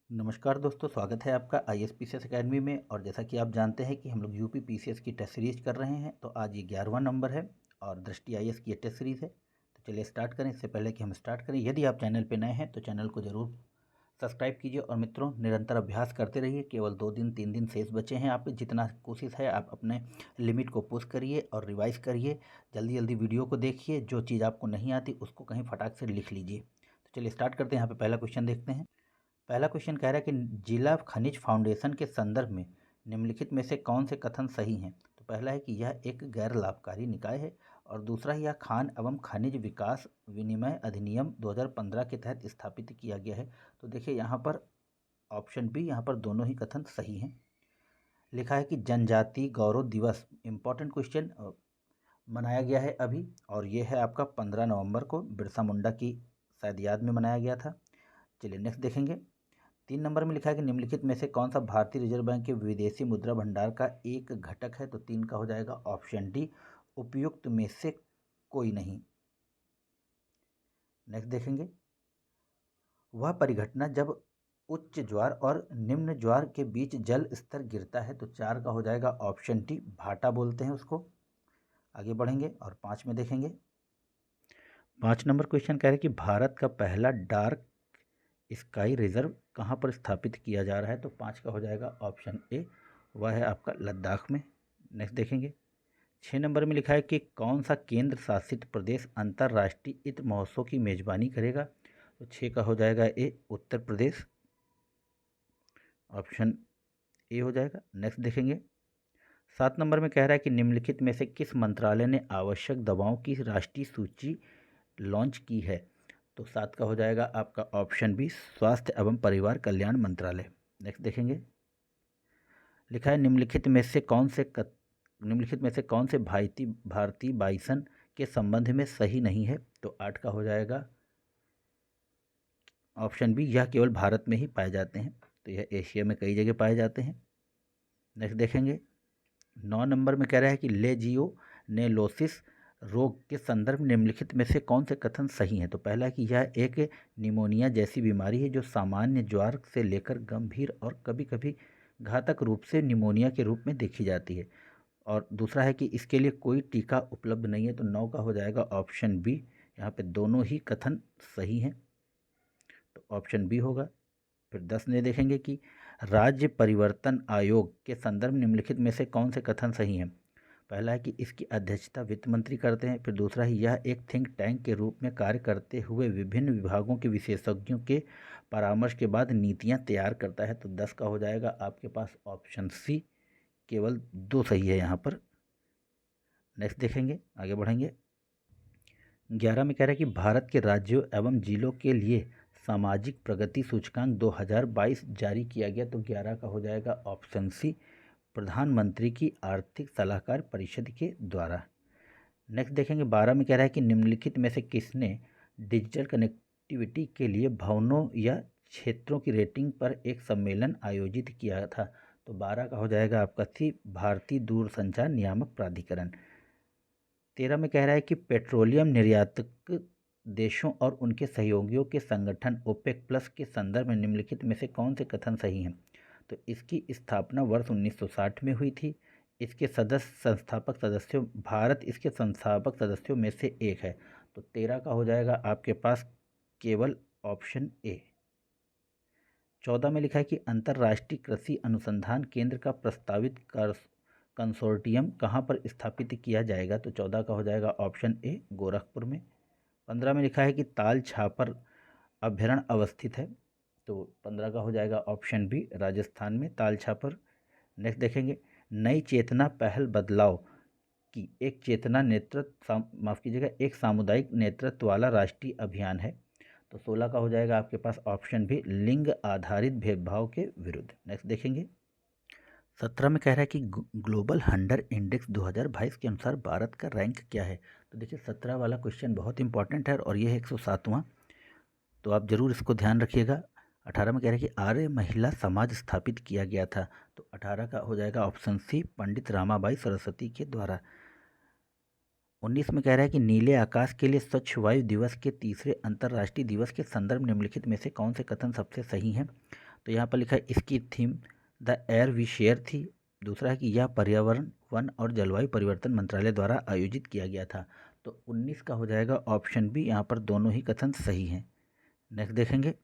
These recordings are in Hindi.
नमस्कार दोस्तों, स्वागत है आपका ISPCS अकेडमी में। और जैसा कि आप जानते हैं कि हम लोग यूपी PCS की टेस्ट सीरीज कर रहे हैं, तो आज ये 11वां नंबर है और दृष्टि IAS की ये टेस्ट सीरीज़ है। तो चलिए स्टार्ट करें। इससे पहले कि हम स्टार्ट करें, यदि आप चैनल पे नए हैं तो चैनल को ज़रूर सब्सक्राइब कीजिए और मित्रों निरंतर अभ्यास करते रहिए। केवल 2 दिन 3 दिन शेष बचे हैं। आप जितना कोशिश है आप अपने लिमिट को पुश करिए और रिवाइज करिए। जल्दी जल्दी वीडियो को देखिए, जो चीज़ आपको नहीं आती उसको कहीं फटाक से लिख लीजिए। तो चलिए स्टार्ट करते हैं। यहाँ पे पहला क्वेश्चन देखते हैं। पहला क्वेश्चन कह रहा है कि जिला खनिज फाउंडेशन के संदर्भ में निम्नलिखित में से कौन से कथन सही हैं। तो पहला है कि यह एक गैर लाभकारी निकाय है, और दूसरा है यह खान एवं खनिज विकास विनिमय अधिनियम 2015 के तहत स्थापित किया गया है। तो देखिए यहाँ पर ऑप्शन बी, यहाँ पर दोनों ही कथन सही हैं। लिखा है कि जनजाति गौरव दिवस, इम्पॉर्टेंट क्वेश्चन, मनाया गया है अभी, और ये है आपका 15 नवंबर को बिरसा मुंडा की शायद याद में मनाया गया था। चलिए नेक्स्ट देखेंगे। 3 नंबर में लिखा है कि निम्नलिखित में से कौन सा भारतीय रिजर्व बैंक के विदेशी मुद्रा भंडार का एक घटक है। तो 3 का हो जाएगा ऑप्शन डी, उपयुक्त में से कोई नहीं। नेक्स्ट देखेंगे। वह परिघटना जब उच्च ज्वार और निम्न ज्वार के बीच जल स्तर गिरता है। तो 4 का हो जाएगा ऑप्शन डी, भाटा बोलते हैं उसको। आगे बढ़ेंगे और 5 में देखेंगे। 5 नंबर क्वेश्चन कह रहे हैं कि भारत का पहला डार्क स्काई रिजर्व कहाँ पर स्थापित किया जा रहा है। तो 5 का हो जाएगा ऑप्शन ए, वह है आपका लद्दाख में। नेक्स्ट देखेंगे। 6 नंबर में लिखा है कि कौन सा केंद्र शासित प्रदेश अंतर्राष्ट्रीय इत्र महोत्सव की मेजबानी करेगा। तो 6 का हो जाएगा ए, उत्तर प्रदेश। ऑप्शन ए हो जाएगा। नेक्स्ट देखेंगे। 7 नंबर में कह रहा है कि निम्नलिखित में से किस मंत्रालय ने आवश्यक दवाओं की राष्ट्रीय सूची लॉन्च की है। तो 7 का हो जाएगा आपका ऑप्शन बी, स्वास्थ्य एवं परिवार कल्याण मंत्रालय। नेक्स्ट देखेंगे। लिखा है निम्नलिखित में से कौन से भारतीय बाइसन के संबंध में सही नहीं है। तो 8 का हो जाएगा ऑप्शन बी, यह केवल भारत में ही पाए जाते हैं। तो यह एशिया में कई जगह पाए जाते हैं। नेक्स्ट देखेंगे। 9 नंबर में कह रहा है कि लेजियोनेलोसिस रोग के संदर्भ निम्नलिखित में से कौन से कथन सही हैं। तो पहला है कि यह एक निमोनिया जैसी बीमारी है जो सामान्य ज्वर से लेकर गंभीर और कभी कभी घातक रूप से निमोनिया के रूप में देखी जाती है। और दूसरा है कि इसके लिए कोई टीका उपलब्ध नहीं है। तो 9 का हो जाएगा ऑप्शन बी, यहाँ पे दोनों ही कथन सही हैं। तो ऑप्शन बी होगा। फिर 10 ने देखेंगे कि राज्य परिवर्तन आयोग के संदर्भ निम्नलिखित में से कौन से कथन सही हैं। पहला है कि इसकी अध्यक्षता वित्त मंत्री करते हैं। फिर दूसरा है यह एक थिंक टैंक के रूप में कार्य करते हुए विभिन्न विभागों के विशेषज्ञों के परामर्श के बाद नीतियां तैयार करता है। तो 10 का हो जाएगा आपके पास ऑप्शन सी, केवल 2 सही है यहाँ पर। नेक्स्ट देखेंगे, आगे बढ़ेंगे। 11 में कह रहा है कि भारत के राज्यों एवं जिलों के लिए सामाजिक प्रगति सूचकांक 2022 जारी किया गया। तो 11 का हो जाएगा ऑप्शन सी, प्रधानमंत्री की आर्थिक सलाहकार परिषद के द्वारा। नेक्स्ट देखेंगे। 12 में कह रहा है कि निम्नलिखित में से किसने डिजिटल कनेक्टिविटी के लिए भवनों या क्षेत्रों की रेटिंग पर एक सम्मेलन आयोजित किया था। तो 12 का हो जाएगा आपका सी, भारतीय दूरसंचार नियामक प्राधिकरण। 13 में कह रहा है कि पेट्रोलियम निर्यातक देशों और उनके सहयोगियों के संगठन ओपेक प्लस के संदर्भ में निम्नलिखित में से कौन से कथन सही हैं। तो इसकी स्थापना वर्ष 1960 में हुई थी। इसके संस्थापक सदस्यों, भारत इसके संस्थापक सदस्यों में से एक है। तो 13 का हो जाएगा आपके पास केवल ऑप्शन ए। 14 में लिखा है कि अंतर्राष्ट्रीय कृषि अनुसंधान केंद्र का प्रस्तावित कंसोर्टियम कहाँ पर स्थापित किया जाएगा। तो 14 का हो जाएगा ऑप्शन ए, गोरखपुर में। 15 में लिखा है कि ताल छापर अभ्यारण्य अवस्थित है। तो 15 का हो जाएगा ऑप्शन बी, राजस्थान में ताल छापर। नेक्स्ट देखेंगे। नई चेतना पहल बदलाव की एक चेतना एक सामुदायिक नेतृत्व वाला राष्ट्रीय अभियान है। तो 16 का हो जाएगा आपके पास ऑप्शन भी, लिंग आधारित भेदभाव के विरुद्ध। नेक्स्ट देखेंगे। 17 में कह रहा है कि ग्लोबल हंगर इंडेक्स 2022 के अनुसार भारत का रैंक क्या है। तो देखिए 17 वाला क्वेश्चन बहुत इंपॉर्टेंट है और ये है 107वां, तो आप ज़रूर इसको ध्यान रखिएगा। 18 में कह रहा है कि आर्य महिला समाज स्थापित किया गया था। तो 18 का हो जाएगा ऑप्शन सी, पंडित रामाबाई सरस्वती के द्वारा। 19 में कह रहा है कि नीले आकाश के लिए स्वच्छ वायु दिवस के तीसरे अंतर्राष्ट्रीय दिवस के संदर्भ निम्नलिखित में से कौन से कथन सबसे सही हैं। तो यहाँ पर लिखा है इसकी theme the air we share थी। दूसरा है कि यह पर्यावरण, वन और जलवायु परिवर्तन मंत्रालय द्वारा आयोजित किया गया था। तो 19 का हो जाएगा ऑप्शन बी, यहाँ पर दोनों ही कथन सही हैं। नेक्स्ट देखेंगे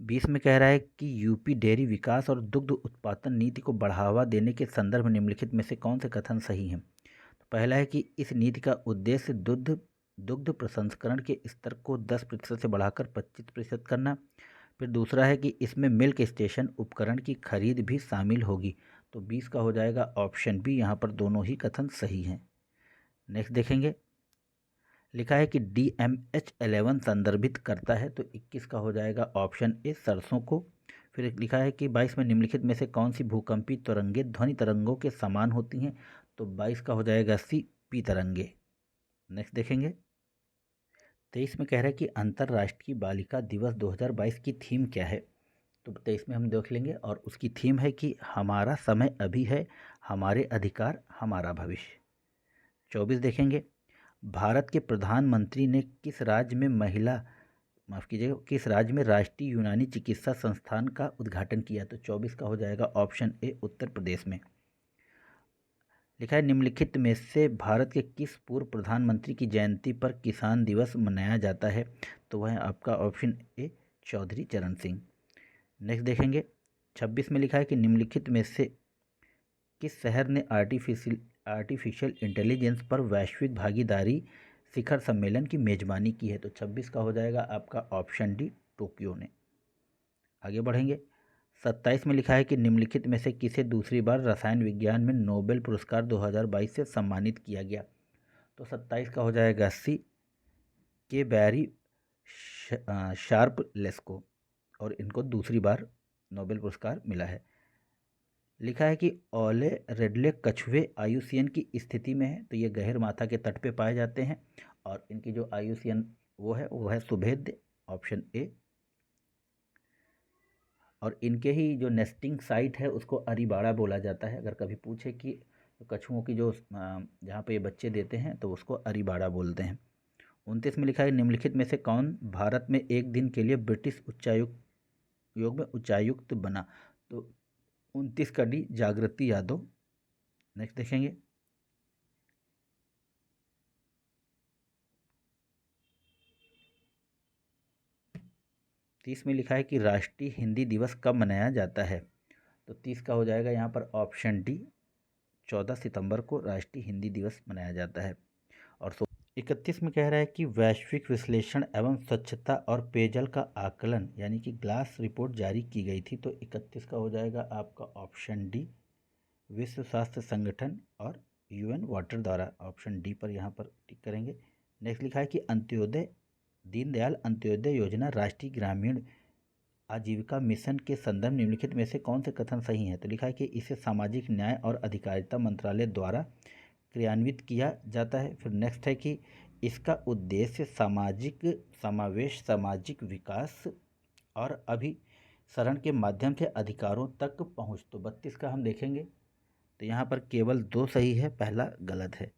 20 में कह रहा है कि यूपी डेयरी विकास और दुग्ध उत्पादन नीति को बढ़ावा देने के संदर्भ में निम्नलिखित में से कौन से कथन सही हैं। तो पहला है कि इस नीति का उद्देश्य दुग्ध प्रसंस्करण के स्तर को 10% से बढ़ाकर 25% करना। फिर दूसरा है कि इसमें मिल्क स्टेशन उपकरण की खरीद भी शामिल होगी। तो 20 का हो जाएगा ऑप्शन बी, यहाँ पर दोनों ही कथन सही हैं। नेक्स्ट देखेंगे लिखा है कि DMH11 संदर्भित करता है। तो 21 का हो जाएगा ऑप्शन ए, सरसों को। फिर लिखा है कि 22 में निम्नलिखित में से कौन सी भूकंपी तरंगे ध्वनि तरंगों के समान होती हैं। तो 22 का हो जाएगा सी, पी तरंगे। नेक्स्ट देखेंगे 23 में कह रहा है कि अंतर्राष्ट्रीय बालिका दिवस 2022 की थीम क्या है। तो 23 में हम देख लेंगे और उसकी थीम है कि हमारा समय अभी है, हमारे अधिकार हमारा भविष्य। 24 देखेंगे भारत के प्रधानमंत्री ने किस राज्य में राष्ट्रीय यूनानी चिकित्सा संस्थान का उद्घाटन किया। तो 24 का हो जाएगा ऑप्शन ए, उत्तर प्रदेश में। लिखा है निम्नलिखित में से भारत के किस पूर्व प्रधानमंत्री की जयंती पर किसान दिवस मनाया जाता है। तो वह है आपका ऑप्शन ए, चौधरी चरण सिंह। नेक्स्ट देखेंगे 26 में लिखा है कि निम्नलिखित में से किस शहर ने आर्टिफिशियल इंटेलिजेंस पर वैश्विक भागीदारी शिखर सम्मेलन की मेजबानी की है। तो 26 का हो जाएगा आपका ऑप्शन डी, टोक्यो ने। आगे बढ़ेंगे 27 में लिखा है कि निम्नलिखित में से किसे दूसरी बार रसायन विज्ञान में नोबेल पुरस्कार 2022 से सम्मानित किया गया। तो 27 का हो जाएगा सी, के बैरी शार्पलेस्को, और इनको दूसरी बार नोबेल पुरस्कार मिला है। लिखा है कि ओले रेडले कछुए IUCN की स्थिति में है। तो ये गहर माथा के तट पे पाए जाते हैं और इनकी जो IUCN वो है सुभेद्य, ऑप्शन ए। और इनके ही जो नेस्टिंग साइट है उसको अरीबाड़ा बोला जाता है। अगर कभी पूछे कि कछुओं की जो जहाँ पे ये बच्चे देते हैं तो उसको अरीबाड़ा बोलते हैं। 29 में लिखा है निम्नलिखित में से कौन भारत में एक दिन के लिए ब्रिटिश उच्चायुक्त बना। तो 29 का डी, जागृति यादव। नेक्स्ट देखेंगे 30 में लिखा है कि राष्ट्रीय हिंदी दिवस कब मनाया जाता है। तो 30 का हो जाएगा यहाँ पर ऑप्शन डी, 14 सितंबर को राष्ट्रीय हिंदी दिवस मनाया जाता है। और 31 में कह रहा है कि वैश्विक विश्लेषण एवं स्वच्छता और पेयजल का आकलन यानी कि ग्लास रिपोर्ट जारी की गई थी। तो 31 का हो जाएगा आपका ऑप्शन डी, विश्व स्वास्थ्य संगठन और UN वाटर द्वारा। ऑप्शन डी पर यहाँ पर टिक करेंगे। नेक्स्ट लिखा है कि दीनदयाल अंत्योदय योजना राष्ट्रीय ग्रामीण आजीविका मिशन के संदर्भ निम्नलिखित में से कौन से कथन सही हैं। तो लिखा है कि इसे सामाजिक न्याय और अधिकारिता मंत्रालय द्वारा क्रियान्वित किया जाता है। फिर नेक्स्ट है कि इसका उद्देश्य सामाजिक समावेश, सामाजिक विकास और अभिसरण के माध्यम से अधिकारों तक पहुँच। तो 32 का हम देखेंगे तो यहाँ पर केवल 2 सही है, पहला गलत है।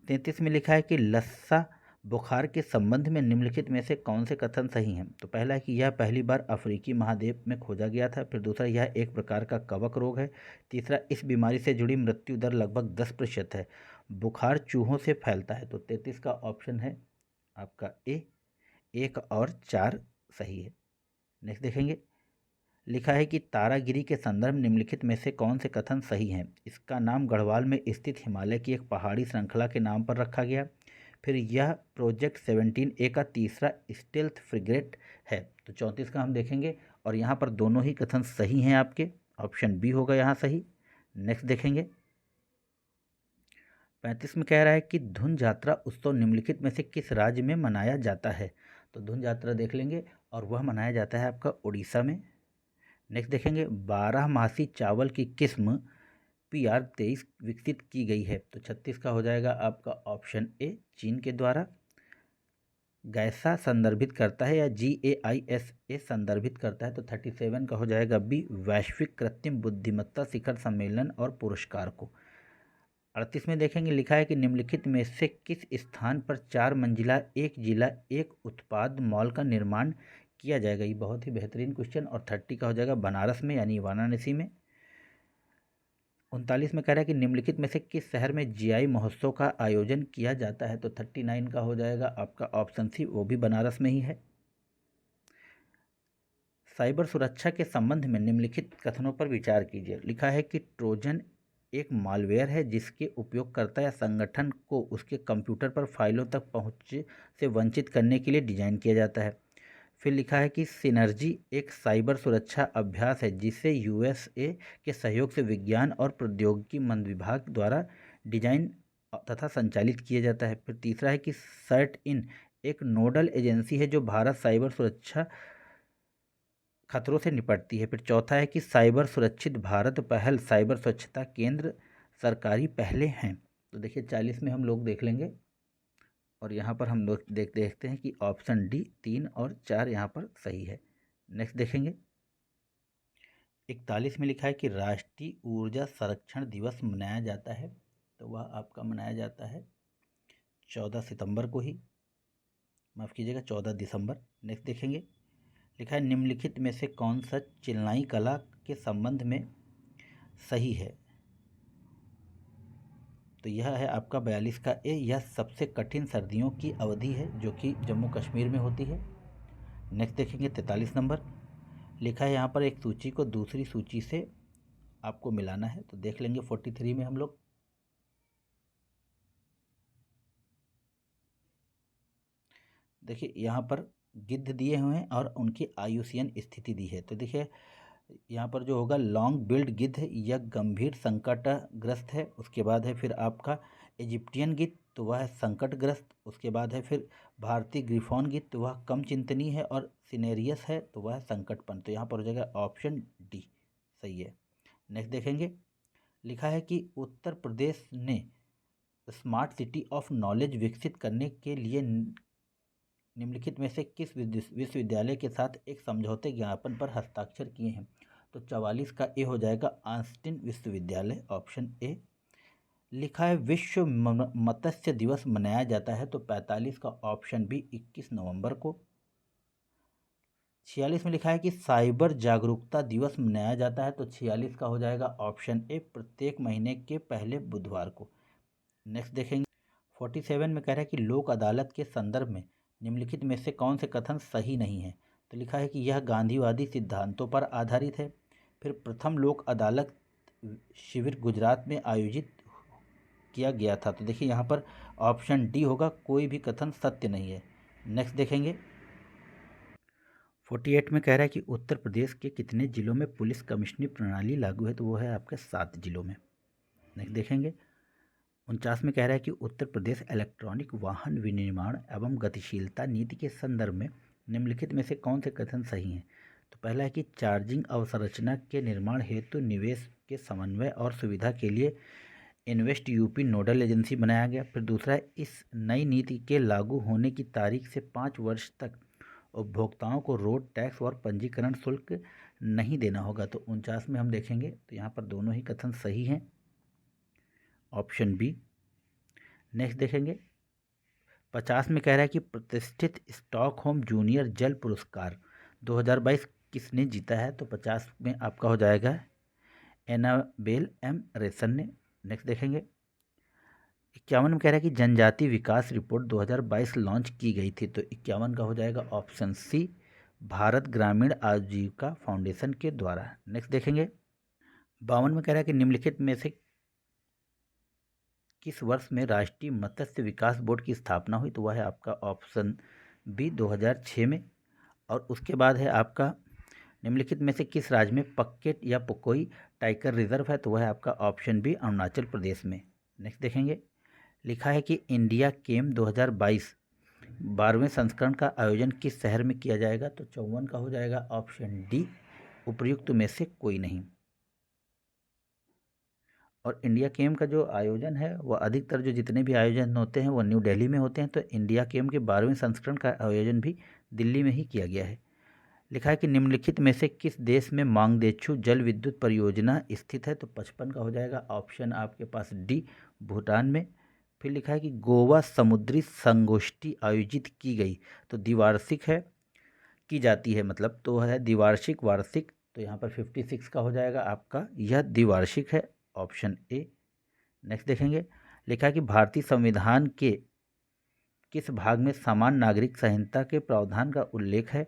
33 में लिखा है कि लस्सा बुखार के संबंध में निम्नलिखित में से कौन से कथन सही हैं। तो पहला है कि यह पहली बार अफ्रीकी महाद्वीप में खोजा गया था। फिर दूसरा, यह एक प्रकार का कवक रोग है। तीसरा, इस बीमारी से जुड़ी मृत्यु दर लगभग 10% है। बुखार चूहों से फैलता है। तो 33 का ऑप्शन है आपका ए, 1 और 4 सही है। नेक्स्ट देखेंगे लिखा है कि तारागिरी के संदर्भ निम्नलिखित में से कौन से कथन सही हैं। इसका नाम गढ़वाल में स्थित हिमालय की एक पहाड़ी श्रृंखला के नाम पर रखा गया। फिर यह प्रोजेक्ट 17A का तीसरा स्टेल्थ फ्रिगेट है। तो 34 का हम देखेंगे और यहाँ पर दोनों ही कथन सही हैं आपके, ऑप्शन बी होगा यहाँ सही। नेक्स्ट देखेंगे 35 में कह रहा है कि धुन यात्रा उत्सव निम्नलिखित में से किस राज्य में मनाया जाता है। तो धुन यात्रा देख लेंगे और वह मनाया जाता है आपका उड़ीसा में। नेक्स्ट देखेंगे 12मासी चावल की किस्म PR23 विकसित की गई है। तो 36 का हो जाएगा आपका ऑप्शन ए, चीन के द्वारा। गैसा संदर्भित करता है या GAISA संदर्भित करता है। तो 37 का हो जाएगा बी, वैश्विक कृत्रिम बुद्धिमत्ता शिखर सम्मेलन और पुरस्कार को। 38 में देखेंगे लिखा है कि निम्नलिखित में से किस स्थान पर 4 मंजिला एक जिला एक उत्पाद मॉल का निर्माण किया जाएगा? ये बहुत ही बेहतरीन क्वेश्चन। और 30 का हो जाएगा बनारस में यानी वाराणसी में। 39 में कह रहा है कि निम्नलिखित में से किस शहर में जीआई महोत्सव का आयोजन किया जाता है? तो 39 का हो जाएगा आपका ऑप्शन सी, वो भी बनारस में ही है। साइबर सुरक्षा के संबंध में निम्नलिखित कथनों पर विचार कीजिए। लिखा है कि ट्रोजन एक मालवेयर है जिसके उपयोगकर्ता या संगठन को उसके कंप्यूटर पर फाइलों तक पहुंच से वंचित करने के लिए डिजाइन किया जाता है। फिर लिखा है कि सिनर्जी एक साइबर सुरक्षा अभ्यास है जिसे यूएसए के सहयोग से विज्ञान और प्रौद्योगिकी मंत्रालय विभाग द्वारा डिजाइन तथा संचालित किया जाता है। फिर तीसरा है कि सर्ट इन एक नोडल एजेंसी है जो भारत साइबर सुरक्षा खतरों से निपटती है। फिर चौथा है कि साइबर सुरक्षित भारत पहल साइबर स्वच्छता केंद्र सरकारी पहले हैं। तो देखिए 40 में हम लोग देख लेंगे और यहाँ पर हम लोग देखते हैं कि ऑप्शन डी 3 और 4 यहाँ पर सही है। नेक्स्ट देखेंगे 41 में लिखा है कि राष्ट्रीय ऊर्जा संरक्षण दिवस मनाया जाता है। तो वह आपका मनाया जाता है 14 सितंबर को ही, माफ़ कीजिएगा 14 दिसंबर। नेक्स्ट देखेंगे लिखा है निम्नलिखित में से कौन सा चिल्लाई कला के संबंध में सही है? तो यह है आपका 42 का ए। यह सबसे कठिन सर्दियों की अवधि है जो कि जम्मू कश्मीर में होती है। नेक्स्ट देखेंगे 43 नंबर। लिखा है यहाँ पर एक सूची को दूसरी सूची से आपको मिलाना है। तो देख लेंगे 43 में हम लोग। देखिए यहाँ पर गिद्ध दिए हुए हैं और उनकी आयुषीयन स्थिति दी है। तो देखिए यहाँ पर जो होगा लॉन्ग बिल्ड गिद्ध यह गंभीर संकटग्रस्त है। उसके बाद है फिर आपका इजिप्टियन गिद्ध, तो वह है संकटग्रस्त। उसके बाद है फिर भारतीय ग्रिफॉन गिद्ध, तो वह कम चिंतनीय है। और सिनेरियस है तो वह संकटपन। तो यहाँ पर हो जाएगा ऑप्शन डी सही है। नेक्स्ट देखेंगे लिखा है कि उत्तर प्रदेश ने स्मार्ट सिटी ऑफ नॉलेज विकसित करने के लिए निम्नलिखित में से किस विश्वविद्यालय के साथ एक समझौते ज्ञापन पर हस्ताक्षर किए हैं? तो 44 का ए हो जाएगा ऑस्टिन विश्वविद्यालय, ऑप्शन ए। लिखा है विश्व मत्स्य दिवस मनाया जाता है। तो 45 का ऑप्शन बी 21 नवंबर को। 46 में लिखा है कि साइबर जागरूकता दिवस मनाया जाता है। तो 46 का हो जाएगा ऑप्शन ए प्रत्येक महीने के पहले बुधवार को। नेक्स्ट देखेंगे 47 में कह रहा है कि लोक अदालत के संदर्भ में निम्नलिखित में से कौन से कथन सही नहीं है? तो लिखा है कि यह गांधीवादी सिद्धांतों पर आधारित है। फिर प्रथम लोक अदालत शिविर गुजरात में आयोजित किया गया था। तो देखिए यहाँ पर ऑप्शन डी होगा, कोई भी कथन सत्य नहीं है। नेक्स्ट देखेंगे 48 में कह रहा है कि उत्तर प्रदेश के कितने जिलों में पुलिस कमिश्नरी प्रणाली लागू है? तो वो है आपके 7 जिलों में। नेक्स्ट देखेंगे 49 में कह रहा है कि उत्तर प्रदेश इलेक्ट्रॉनिक वाहन विनिर्माण एवं गतिशीलता नीति के संदर्भ में निम्नलिखित में से कौन से कथन सही हैं? तो पहला है कि चार्जिंग अवसंरचना के निर्माण हेतु निवेश के समन्वय और सुविधा के लिए इन्वेस्ट यूपी नोडल एजेंसी बनाया गया। फिर दूसरा है इस नई नीति के लागू होने की तारीख से 5 वर्ष तक उपभोक्ताओं को रोड टैक्स और पंजीकरण शुल्क नहीं देना होगा। तो 49 में हम देखेंगे तो यहाँ पर दोनों ही कथन सही हैं, ऑप्शन बी। नेक्स्ट देखेंगे 50 में कह रहा है कि प्रतिष्ठित स्टॉकहोम जूनियर जल पुरस्कार 2022 किसने जीता है? तो 50 में आपका हो जाएगा एनाबेल एम रेसन ने। नेक्स्ट देखेंगे 51 में कह रहा है कि जनजाति विकास रिपोर्ट 2022 लॉन्च की गई थी। तो 51 का हो जाएगा ऑप्शन सी भारत ग्रामीण आजीविका फाउंडेशन के द्वारा। नेक्स्ट देखेंगे 52 में कह रहा है कि निम्नलिखित में से किस वर्ष में राष्ट्रीय मत्स्य विकास बोर्ड की स्थापना हुई? तो वह है आपका ऑप्शन बी 2006 में। और उसके बाद है आपका निम्नलिखित में से किस राज्य में पक्केट या पकोई टाइगर रिजर्व है? तो वह है आपका ऑप्शन बी अरुणाचल प्रदेश में। नेक्स्ट देखेंगे लिखा है कि इंडिया केम 2022 12वें संस्करण का आयोजन किस शहर में किया जाएगा? तो 54 का हो जाएगा ऑप्शन डी उपर्युक्त में से कोई नहीं। और इंडिया केम का जो आयोजन है वह अधिकतर जो जितने भी आयोजन होते हैं वो न्यू दिल्ली में होते हैं। तो इंडिया केम के 12वें संस्करण का आयोजन भी दिल्ली में ही किया गया है। लिखा है कि निम्नलिखित में से किस देश में मांगदेछू जल विद्युत परियोजना स्थित है? तो 55 का हो जाएगा ऑप्शन आपके पास डी भूटान में। फिर लिखा है कि गोवा समुद्री संगोष्ठी आयोजित की गई। तो द्विवार्षिक है की जाती है, मतलब तो है द्विवार्षिक, वार्षिक। तो यहाँ पर 56 का हो जाएगा आपका, यह द्विवार्षिक है, ऑप्शन ए। नेक्स्ट देखेंगे, लिखा है कि भारतीय संविधान के किस भाग में समान नागरिक संहिता के प्रावधान का उल्लेख है?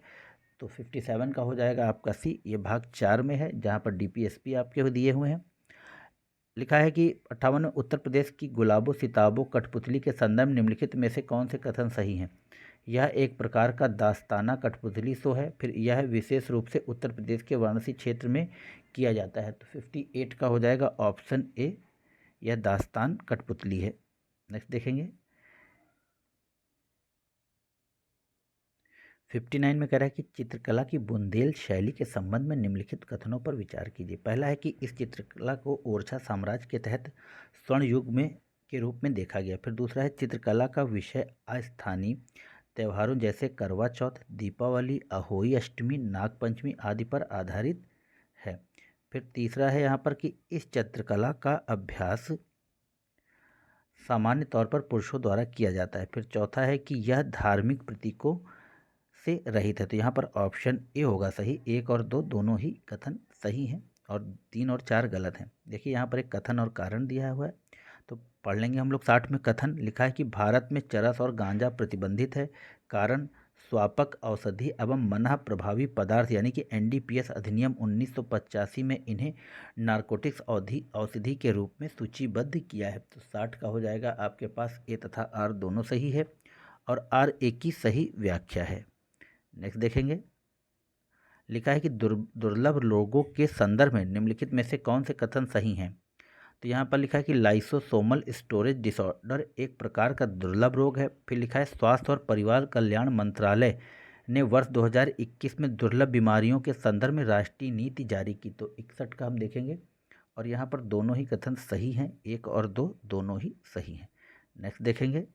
तो 57 का हो जाएगा आपका सी, ये भाग 4 में है, जहाँ पर डीपीएसपी आपके दिए हुए हैं। लिखा है कि 58 में उत्तर प्रदेश की गुलाबो सिताबो कठपुतली के संदर्भ निम्नलिखित में से कौन से कथन सही हैं? यह एक प्रकार का दास्ताना कठपुतली शो है। फिर यह विशेष रूप से उत्तर प्रदेश के वाराणसी क्षेत्र में किया जाता है। तो 58 का हो जाएगा ऑप्शन ए, यह दास्तान कठपुतली है। नेक्स्ट देखेंगे, 59 में कह रहा है कि चित्रकला की बुंदेल शैली के संबंध में निम्नलिखित कथनों पर विचार कीजिए। पहला है कि इस चित्रकला को ओरछा साम्राज्य के तहत स्वर्ण युग में के रूप में देखा गया। फिर दूसरा है चित्रकला का विषय अस्थानीय त्योहारों जैसे करवा चौथ, दीपावली, अहोई अष्टमी, नागपंचमी आदि पर आधारित है। फिर तीसरा है यहाँ पर कि इस चित्रकला का अभ्यास सामान्य तौर पर पुरुषों द्वारा किया जाता है। फिर चौथा है कि यह धार्मिक प्रतीकों से रहित है। तो यहाँ पर ऑप्शन ए होगा सही, 1 और 2 दोनों ही कथन सही हैं और 3 और 4 गलत हैं। देखिए यहाँ पर एक कथन और कारण दिया हुआ है, तो पढ़ लेंगे हम लोग। 60 में कथन लिखा है कि भारत में चरस और गांजा प्रतिबंधित है, कारण स्वापक औषधि एवं मना प्रभावी पदार्थ यानी कि एनडीपीएस अधिनियम 1985 में इन्हें नारकोटिक्स औषधि के रूप में सूचीबद्ध किया है। तो 60 का हो जाएगा आपके पास, ए तथा आर दोनों सही है और आर ए की सही व्याख्या है। नेक्स्ट देखेंगे, लिखा है कि दुर्लभ रोगों के संदर्भ में निम्नलिखित में से कौन से कथन सही हैं? तो यहाँ पर लिखा है कि लाइसोसोमल स्टोरेज डिसऑर्डर एक प्रकार का दुर्लभ रोग है। फिर लिखा है स्वास्थ्य और परिवार कल्याण मंत्रालय ने वर्ष 2021 में दुर्लभ बीमारियों के संदर्भ में राष्ट्रीय नीति जारी की। तो 61 का हम देखेंगे और यहाँ पर दोनों ही कथन सही हैं, 1 और 2 दोनों ही सही हैं। नेक्स्ट देखेंगे,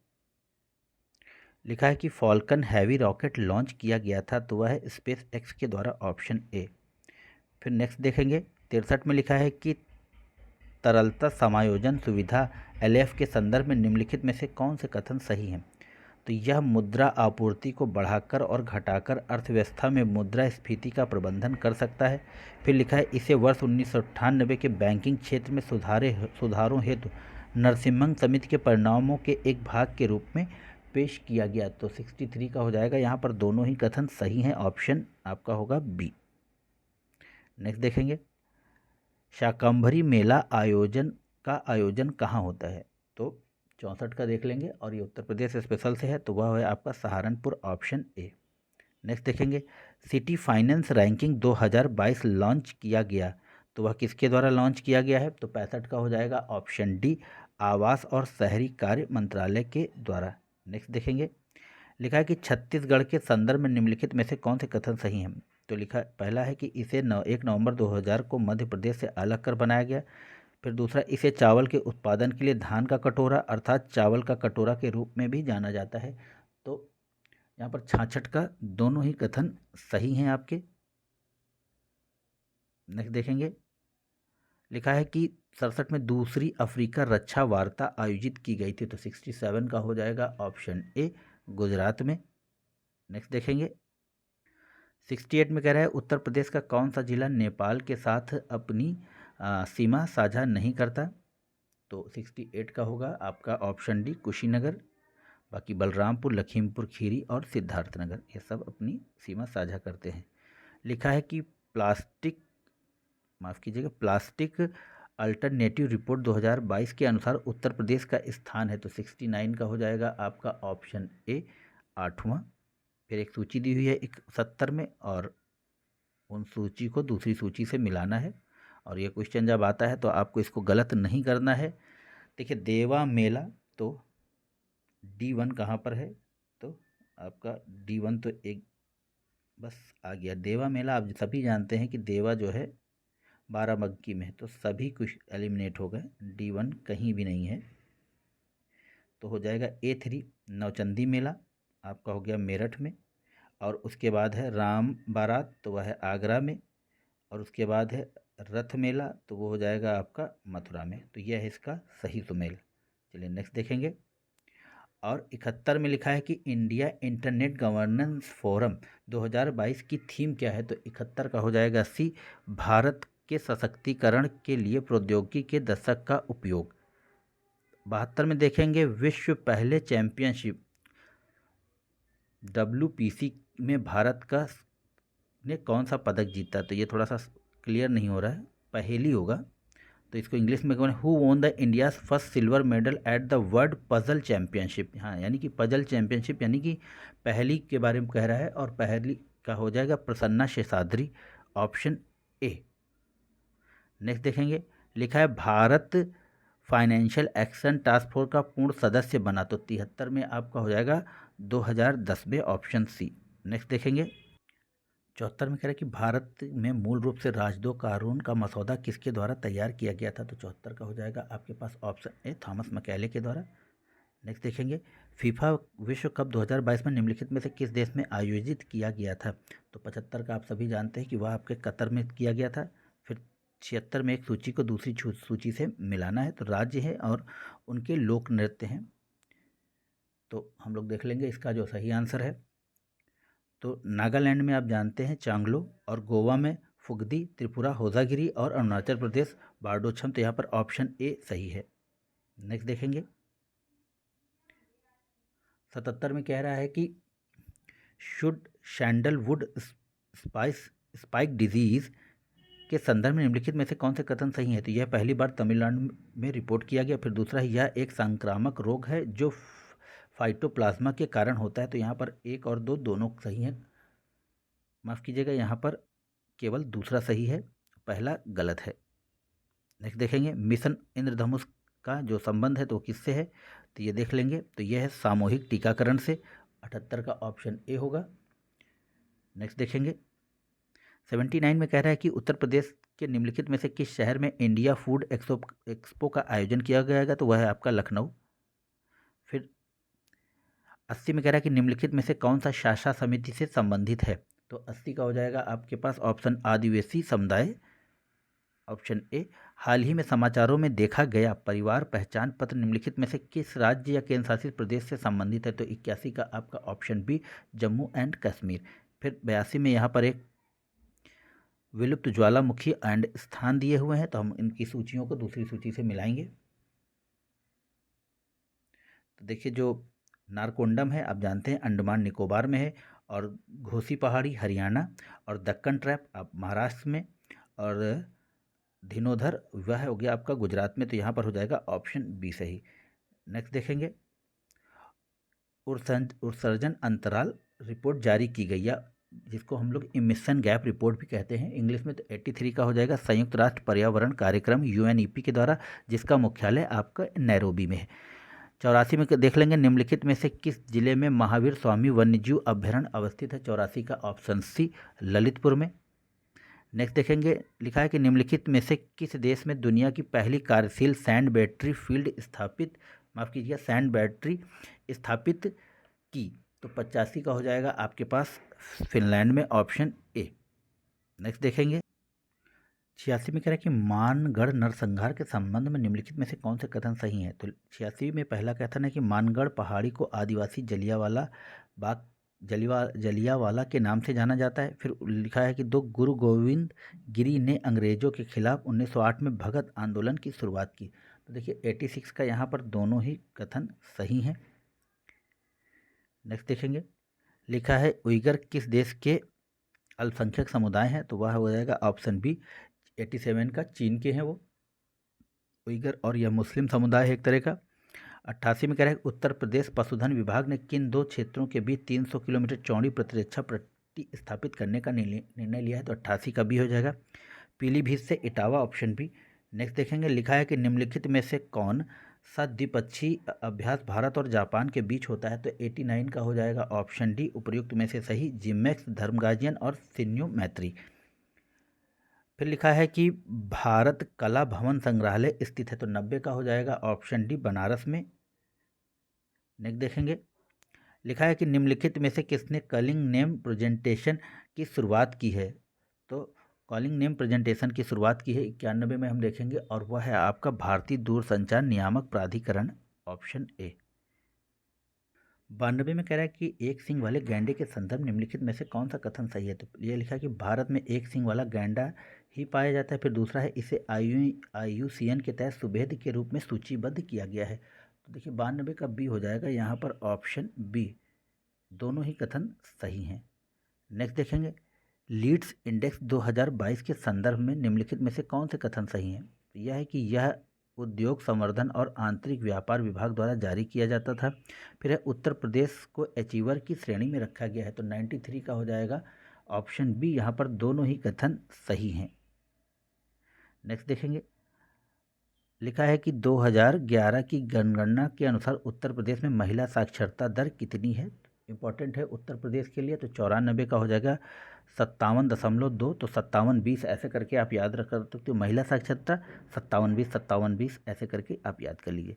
लिखा है कि फॉल्कन हैवी रॉकेट लॉन्च किया गया था, तो वह है स्पेस एक्स के द्वारा, ऑप्शन ए। फिर नेक्स्ट देखेंगे, 63 में लिखा है कि तरलता समायोजन सुविधा एलएफ के संदर्भ में निम्नलिखित में से कौन से कथन सही हैं? तो यह मुद्रा आपूर्ति को बढ़ाकर और घटाकर अर्थव्यवस्था में मुद्रास्फीति का प्रबंधन कर सकता है। फिर लिखा है इसे वर्ष 1998 के बैंकिंग क्षेत्र में सुधारों हेतु नरसिम्हन समिति के परिणामों के एक भाग के रूप में पेश किया गया। तो 63 का हो जाएगा, यहाँ पर दोनों ही कथन सही हैं, ऑप्शन आपका होगा बी। नेक्स्ट देखेंगे, शाकंभरी मेला का आयोजन कहाँ होता है? तो 64 का देख लेंगे और ये उत्तर प्रदेश स्पेशल से है, तो वह है आपका सहारनपुर, ऑप्शन ए। नेक्स्ट देखेंगे, सिटी फाइनेंस रैंकिंग 2022 लॉन्च किया गया, तो वह किसके द्वारा लॉन्च किया गया है? तो 65 का हो जाएगा, ऑप्शन डी, आवास और शहरी कार्य मंत्रालय के द्वारा। नेक्स्ट देखेंगे, लिखा है कि छत्तीसगढ़ के संदर्भ में निम्नलिखित में से कौन से कथन सही हैं? तो लिखा पहला है कि इसे 1 नवंबर 2000 को मध्य प्रदेश से अलग कर बनाया गया। फिर दूसरा, इसे चावल के उत्पादन के लिए धान का कटोरा अर्थात चावल का कटोरा के रूप में भी जाना जाता है। तो यहाँ पर 66 का दोनों ही कथन सही हैं आपके। नेक्स्ट देखेंगे, लिखा है कि 67 में दूसरी अफ्रीका रक्षा वार्ता आयोजित की गई थी, तो 67 का हो जाएगा, ऑप्शन ए, गुजरात में। नेक्स्ट देखेंगे, 68 में कह रहा है उत्तर प्रदेश का कौन सा जिला नेपाल के साथ अपनी सीमा साझा नहीं करता? तो 68 का होगा आपका ऑप्शन डी, कुशीनगर। बाकी बलरामपुर, लखीमपुर खीरी और सिद्धार्थनगर ये सब अपनी सीमा साझा करते हैं। लिखा है कि प्लास्टिक अल्टरनेटिव रिपोर्ट 2022 के अनुसार उत्तर प्रदेश का स्थान है, तो 69 का हो जाएगा आपका ऑप्शन ए, 8वां। फिर एक सूची दी हुई है 71 में और उन सूची को दूसरी सूची से मिलाना है और ये क्वेश्चन जब आता है तो आपको इसको गलत नहीं करना है। देखिए देवा मेला, तो D1 कहाँ पर है? तो आपका D1 तो एक बस आ गया, देवा मेला। आप सभी जानते हैं कि देवा जो है बाराबंकी में है, तो सभी कुछ एलिमिनेट हो गए, D1 कहीं भी नहीं है। तो हो जाएगा A3 नौचंदी मेला, आपका हो गया मेरठ में। और उसके बाद है राम बारात, तो वह है आगरा में। और उसके बाद है रथ मेला, तो वो हो जाएगा आपका मथुरा में। तो यह है इसका सही सुमेल। चलिए नेक्स्ट देखेंगे, और 71 में लिखा है कि इंडिया इंटरनेट गवर्नेंस फोरम 2022 की थीम क्या है, तो 71 का हो जाएगा सी, भारत के सशक्तिकरण के लिए प्रौद्योगिकी के दशक का उपयोग। 72 में देखेंगे विश्व पहले चैंपियनशिप WPC में भारत का ने कौन सा पदक जीता, तो ये थोड़ा सा क्लियर नहीं हो रहा है, पहेली होगा, तो इसको इंग्लिश में कहना, who won the India's first silver medal at the world puzzle championship. हाँ, यानी कि पजल चैंपियनशिप, यानी कि पहेली के बारे में कह रहा है, और पहेली का हो जाएगा Prasanna Seshadri, option A. Next देखेंगे, लिखा है Bharat financial action task force का पूर्ण सदस्य बना, तो 73 में आपका हो जाएगा 2010 में, ऑप्शन सी। नेक्स्ट देखेंगे 74 में कह रहा है कि भारत में मूल रूप से राजद्रोह कानून का मसौदा किसके द्वारा तैयार किया गया था, तो 74 का हो जाएगा आपके पास ऑप्शन ए, थॉमस मैकेले के द्वारा। नेक्स्ट देखेंगे फीफा विश्व कप 2022 में निम्नलिखित में से किस देश में आयोजित किया गया था, तो 75 का आप सभी जानते हैं कि वह आपके कतर में किया गया था। फिर 76 में एक सूची को दूसरी सूची से मिलाना है, तो राज्य है और उनके लोक नृत्य हैं, तो हम लोग देख लेंगे इसका जो सही आंसर है। तो नागालैंड में आप जानते हैं चांगलो, और गोवा में फुगदी, त्रिपुरा होजागिरी, और अरुणाचल प्रदेश बारडोछम, तो यहाँ पर ऑप्शन ए सही है। नेक्स्ट देखेंगे 77 में कह रहा है कि शुड सैंडलवुड स्पाइक डिजीज के संदर्भ में निम्नलिखित में से कौन से कथन सही है, तो यह पहली बार तमिलनाडु में रिपोर्ट किया गया। फिर दूसरा, यह एक संक्रामक रोग है जो फाइटोप्लाज्मा के कारण होता है, तो यहाँ पर एक और दो दोनों सही हैं, माफ़ कीजिएगा, यहाँ पर केवल दूसरा सही है, पहला गलत है। नेक्स्ट देखेंगे मिशन इंद्रधनुष का जो संबंध है तो किससे है, तो ये देख लेंगे, तो यह है सामूहिक टीकाकरण से, 78 का ऑप्शन ए होगा। नेक्स्ट देखेंगे 79 में कह रहा है कि उत्तर प्रदेश के निम्नलिखित में से किस शहर में इंडिया फूड एक्सपो का आयोजन किया जाएगा, तो वह है आपका लखनऊ। फिर 80 में कह रहा है कि निम्नलिखित में से कौन सा शाखा समिति से संबंधित है, तो 80 का हो जाएगा आपके पास ऑप्शन आदिवासी समुदाय, ऑप्शन ए। हाल ही में समाचारों में देखा गया परिवार पहचान पत्र निम्नलिखित में से किस राज्य या केंद्र शासित प्रदेश से संबंधित है, तो 81 का आपका option B, Jammu and Kashmir. फिर 82 में यहाँ पर एक विलुप्त ज्वालामुखी एंड स्थान दिए हुए हैं, तो हम इनकी सूचियों को दूसरी सूची से मिलाएंगे। तो देखिए जो नारकोंडम है आप जानते हैं अंडमान निकोबार में है, और घोसी पहाड़ी हरियाणा, और दक्कन ट्रैप आप महाराष्ट्र में, और धिनोधर वह हो गया आपका गुजरात में, तो यहाँ पर हो जाएगा ऑप्शन बी सही। नेक्स्ट देखेंगे उत्सर्जन अंतराल रिपोर्ट जारी की गई है, जिसको हम लोग इमिशन गैप रिपोर्ट भी कहते हैं इंग्लिश में, तो 83 का हो जाएगा संयुक्त राष्ट्र पर्यावरण कार्यक्रम UNEP के द्वारा, जिसका मुख्यालय आपका नैरोबी में है। 84 में देख लेंगे निम्नलिखित में से किस जिले में महावीर स्वामी वन्यजीव अभयारण्य अवस्थित है, 84 का ऑप्शन सी, ललितपुर में। नेक्स्ट देखेंगे लिखा है कि निम्नलिखित में से किस देश में दुनिया की पहली कार्यशील सैंड बैटरी फील्ड स्थापित, माफ़ कीजिएगा, सैंड बैटरी स्थापित की, तो 85 का हो जाएगा आपके पास फिनलैंड में, ऑप्शन ए। नेक्स्ट देखेंगे 86 में कह रहा है कि मानगढ़ नरसंहार के संबंध में निम्नलिखित में से कौन से कथन सही है, तो 86 में पहला कथन है कि मानगढ़ पहाड़ी को आदिवासी जलियावाला के नाम से जाना जाता है। फिर लिखा है कि 2 गुरु गोविंद गिरी ने अंग्रेजों के खिलाफ 1908 में भगत आंदोलन की शुरुआत की, तो देखिए 86 का यहाँ पर दोनों ही कथन सही हैं। नेक्स्ट देखेंगे लिखा है उइगर किस देश के अल्पसंख्यक समुदाय हैं, तो वह हो जाएगा ऑप्शन बी, 87 का चीन के हैं वो उइगर, और यह मुस्लिम समुदाय है एक तरह का। 88 में कह रहा है उत्तर प्रदेश पशुधन विभाग ने किन 2 क्षेत्रों के बीच 300 किलोमीटर चौड़ी प्रतिरक्षा पट्टी स्थापित करने का निर्णय लिया है, तो 88 का भी हो जाएगा। पीलीभीत से इटावा, ऑप्शन बी। नेक्स्ट देखेंगे लिखा है कि निम्नलिखित में से कौन सा द्विपक्षीय अभ्यास भारत और जापान के बीच होता है, तो 89 का हो जाएगा ऑप्शन डी, उपयुक्त में से सही, जिम्मेक्स, धर्मगाजियन और सिन्यू मैत्री। फिर लिखा है कि भारत कला भवन संग्रहालय स्थित है, तो 90 का हो जाएगा ऑप्शन डी, बनारस में। नेक्स्ट देखेंगे लिखा है कि निम्नलिखित में से किसने कलिंग नेम प्रेजेंटेशन की शुरुआत की है, तो कॉलिंग नेम प्रेजेंटेशन की शुरुआत की है 91 में हम देखेंगे, और वह है आपका भारतीय दूरसंचार नियामक प्राधिकरण, ऑप्शन ए। 92 में कह रहा है कि एक सींग वाले गैंडे के संदर्भ निम्नलिखित में से कौन सा कथन सही है। तो ये लिखा है कि भारत में एक सींग वाला गैंडा ही पाया जाता है। फिर दूसरा है इसे IUCN के तहत सुभेद के रूप में सूचीबद्ध किया गया है। तो देखिए 92 का बी हो जाएगा यहाँ पर ऑप्शन बी, दोनों ही कथन सही हैं। नेक्स्ट देखेंगे, लीड्स इंडेक्स 2022 के संदर्भ में निम्नलिखित में से कौन से कथन सही हैं। तो यह है कि यह उद्योग संवर्धन और आंतरिक व्यापार विभाग द्वारा जारी किया जाता था। फिर है उत्तर प्रदेश को अचीवर की श्रेणी में रखा गया है। तो 93 का हो जाएगा ऑप्शन बी, यहाँ पर दोनों ही कथन सही हैं। नेक्स्ट देखेंगे, लिखा है कि 2011 की जनगणना के अनुसार उत्तर प्रदेश में महिला साक्षरता दर कितनी है। इंपॉर्टेंट है उत्तर प्रदेश के लिए। तो 94 का हो जाएगा 57.2। तो 57-20 ऐसे करके आप याद रख सकते हो। महिला साक्षरता 57-20 ऐसे करके आप याद कर लीजिए।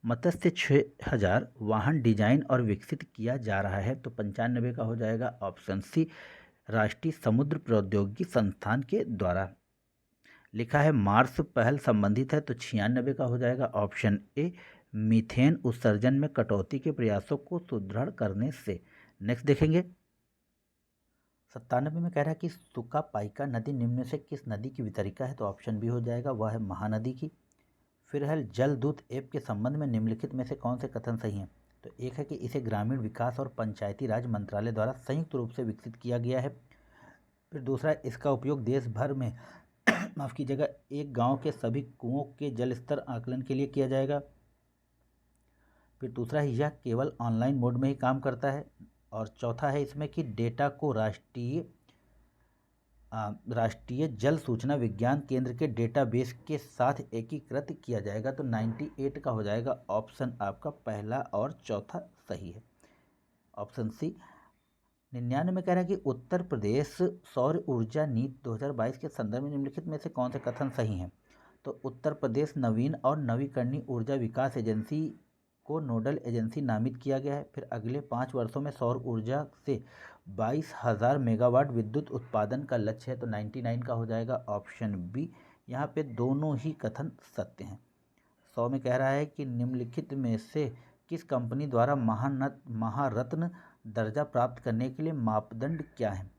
मत्स्य 6000 वाहन डिजाइन और विकसित किया जा रहा है। तो 95 का हो जाएगा ऑप्शन सी, राष्ट्रीय समुद्र प्रौद्योगिकी संस्थान के द्वारा। लिखा है मार्स पहल संबंधित है। तो 96 का हो जाएगा ऑप्शन ए, मीथेन उत्सर्जन में कटौती के प्रयासों को सुदृढ़ करने से। नेक्स्ट देखेंगे, 97 में कह रहा है कि सुका पाइका नदी निम्न से किस नदी की वितरिका है। तो ऑप्शन बी हो जाएगा, वह है महानदी की। फिर है जल दूत ऐप के संबंध में निम्नलिखित में से कौन से कथन सही हैं। तो एक है कि इसे ग्रामीण विकास और पंचायती राज मंत्रालय द्वारा संयुक्त रूप से विकसित किया गया है। फिर दूसरा, इसका उपयोग देश भर में माफ़ कीजिएगा एक गांव के सभी कुओं के जल स्तर आकलन के लिए किया जाएगा। फिर दूसरा है यह केवल ऑनलाइन मोड में ही काम करता है। और चौथा है इसमें कि डेटा को राष्ट्रीय जल सूचना विज्ञान केंद्र के डेटाबेस के साथ एकीकृत किया जाएगा। तो 98 का हो जाएगा ऑप्शन आपका पहला और चौथा सही है, ऑप्शन सी। 99 में कह रहा है कि उत्तर प्रदेश सौर ऊर्जा नीति 2022 के संदर्भ में निम्नलिखित में से कौन से कथन सही हैं। तो उत्तर प्रदेश नवीन और नवीकरणीय ऊर्जा विकास एजेंसी को नोडल एजेंसी नामित किया गया है। फिर अगले 5 वर्षों में सौर ऊर्जा से 22,000 मेगावाट विद्युत उत्पादन का लक्ष्य है। तो 99 का हो जाएगा ऑप्शन बी, यहाँ पे दोनों ही कथन सत्य हैं। 100 में कह रहा है कि निम्नलिखित में से किस कंपनी द्वारा महारत्न दर्जा प्राप्त करने के लिए मापदंड क्या है।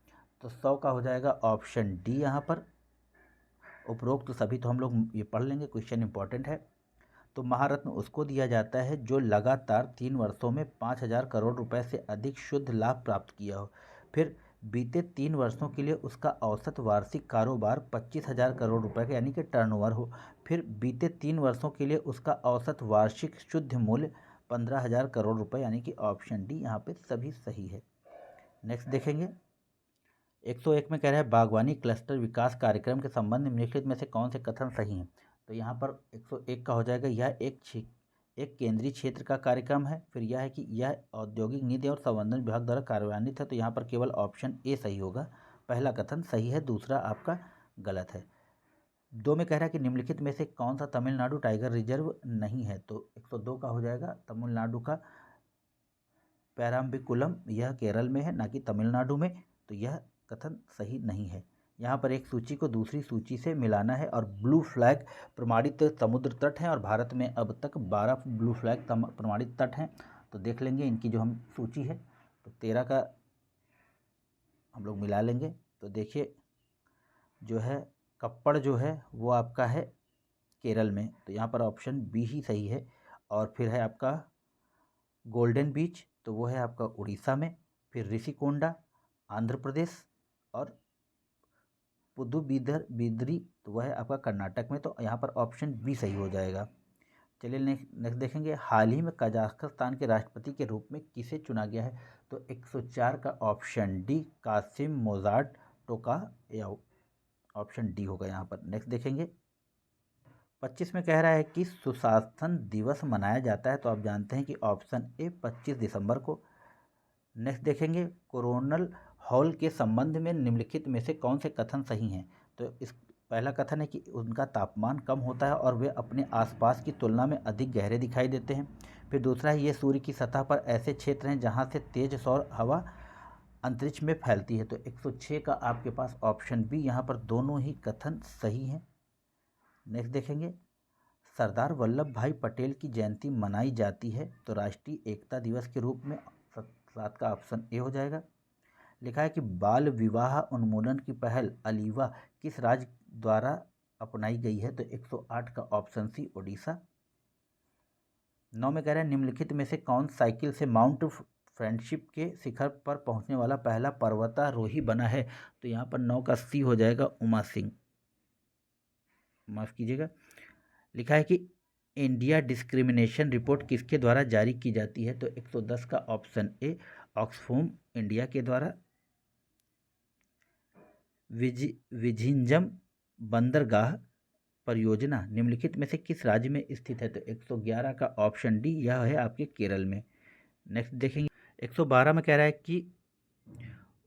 तो 100 का हो जाएगा ऑप्शन डी यहाँ पर। उपरोक्त तो सभी तो हम लोग ये पढ़ लेंगे, क्वेश्चन इंपॉर्टेंट है। तो महारत्न उसको दिया जाता है जो लगातार 3 वर्षों में 5,000 करोड़ रुपए से अधिक शुद्ध लाभ प्राप्त किया हो। फिर बीते 3 वर्षों के लिए उसका औसत वार्षिक कारोबार 25,000 करोड़ रुपए का यानी कि टर्नओवर हो। फिर बीते 3 वर्षों के लिए उसका औसत वार्षिक शुद्ध मूल्य 15,000 करोड़ रुपए यानी कि ऑप्शन डी यहाँ पे सभी सही है। नेक्स्ट देखेंगे, 101 में कह रहा है बागवानी क्लस्टर विकास कार्यक्रम के संबंध में निम्नलिखित में से कौन से कथन सही हैं। तो यहाँ पर 101 का हो जाएगा यह एक केंद्रीय क्षेत्र का कार्यक्रम है। फिर यह है कि यह औद्योगिक नीति और संवर्धन विभाग द्वारा कार्यान्वित है। तो यहाँ पर केवल ऑप्शन ए सही होगा, पहला कथन सही है, दूसरा आपका गलत है। 2 में कह रहा है कि निम्नलिखित में से कौन सा तमिलनाडु टाइगर रिजर्व नहीं है। तो 102 का हो जाएगा तमिलनाडु का पेराम्बिकुलम, यह केरल में है ना कि तमिलनाडु में। तो यह कथन सही नहीं है। यहाँ पर एक सूची को दूसरी सूची से मिलाना है और ब्लू फ्लैग प्रमाणित समुद्र तट हैं और भारत में अब तक 12 ब्लू फ्लैग प्रमाणित तट हैं। तो देख लेंगे इनकी जो हम सूची है, तो 13 का हम लोग मिला लेंगे। तो देखिए जो है कप्पड़ जो है वो आपका है केरल में। तो यहाँ पर ऑप्शन बी ही सही है। और फिर है आपका गोल्डन बीच, तो वो है आपका उड़ीसा में। फिर ऋषिकोंडा आंध्र प्रदेश और पुदुबिदरी तो वह है आपका कर्नाटक में। तो यहाँ पर ऑप्शन बी सही हो जाएगा। चलिए नेक्स्ट देखेंगे, हाल ही में कजाकिस्तान के राष्ट्रपति के रूप में किसे चुना गया है। तो 104 का option D, Kassym Jomart Tokayev, option D होगा यहाँ पर। नेक्स्ट देखेंगे, 25 में कह रहा है कि सुशासन दिवस मनाया जाता है। तो आप जानते हैं कि ऑप्शन ए 25 दिसंबर को। नेक्स्ट देखेंगे, कोरोनल हॉल के संबंध में निम्नलिखित में से कौन से कथन सही हैं। तो इस पहला कथन है कि उनका तापमान कम होता है और वे अपने आसपास की तुलना में अधिक गहरे दिखाई देते हैं। फिर दूसरा है ये सूर्य की सतह पर ऐसे क्षेत्र हैं जहां से तेज सौर हवा अंतरिक्ष में फैलती है। तो 106 का आपके पास ऑप्शन बी, यहाँ पर दोनों ही कथन सही हैं। नेक्स्ट देखेंगे, सरदार वल्लभ भाई पटेल की जयंती मनाई जाती है? तो राष्ट्रीय एकता दिवस के रूप में। 7 का ऑप्शन ए हो जाएगा। लिखा है कि बाल विवाह उन्मूलन की पहल अलीवा किस राज्य द्वारा अपनाई गई है? तो 108 का ऑप्शन सी ओडिशा। 9 में कह रहा है निम्नलिखित में से कौन साइकिल से माउंट फ्रेंडशिप के शिखर पर पहुंचने वाला पहला पर्वतारोही बना है? तो यहाँ पर 9 का सी हो जाएगा उमा सिंह, माफ़ कीजिएगा। लिखा है कि इंडिया डिस्क्रिमिनेशन रिपोर्ट किसके द्वारा जारी की जाती है? तो 110 का ऑप्शन ए ऑक्सफोम इंडिया के द्वारा। विझिंजम बंदरगाह परियोजना निम्नलिखित में से किस राज्य में स्थित है? तो 111 का ऑप्शन डी यह है आपके केरल में। नेक्स्ट देखेंगे 112 में कह रहा है कि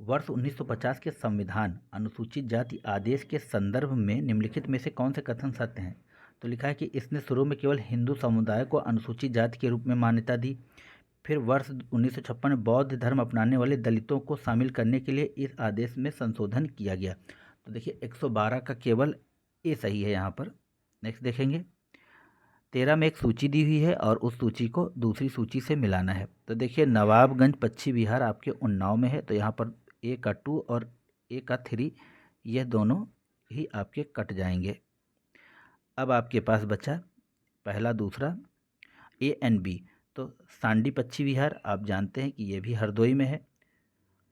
वर्ष 1950 के संविधान अनुसूचित जाति आदेश के संदर्भ में निम्नलिखित में से कौन से कथन सत्य हैं? तो लिखा है कि इसने शुरू में केवल हिंदू समुदाय को अनुसूचित जाति के रूप में मान्यता दी, फिर वर्ष 1956 में बौद्ध धर्म अपनाने वाले दलितों को शामिल करने के लिए इस आदेश में संशोधन किया गया। तो देखिए 112 का केवल ए सही है यहाँ पर। नेक्स्ट देखेंगे 13 में एक सूची दी हुई है और उस सूची को दूसरी सूची से मिलाना है। तो देखिए नवाबगंज पश्चिम बिहार आपके उन्नाव में है, तो यहाँ पर ए का 2 और ए का 3 यह दोनों ही आपके कट जाएंगे। अब आपके पास बचा पहला दूसरा ए एंड बी। तो सांडी पश्चिम बिहार आप जानते हैं कि ये भी हरदोई में है,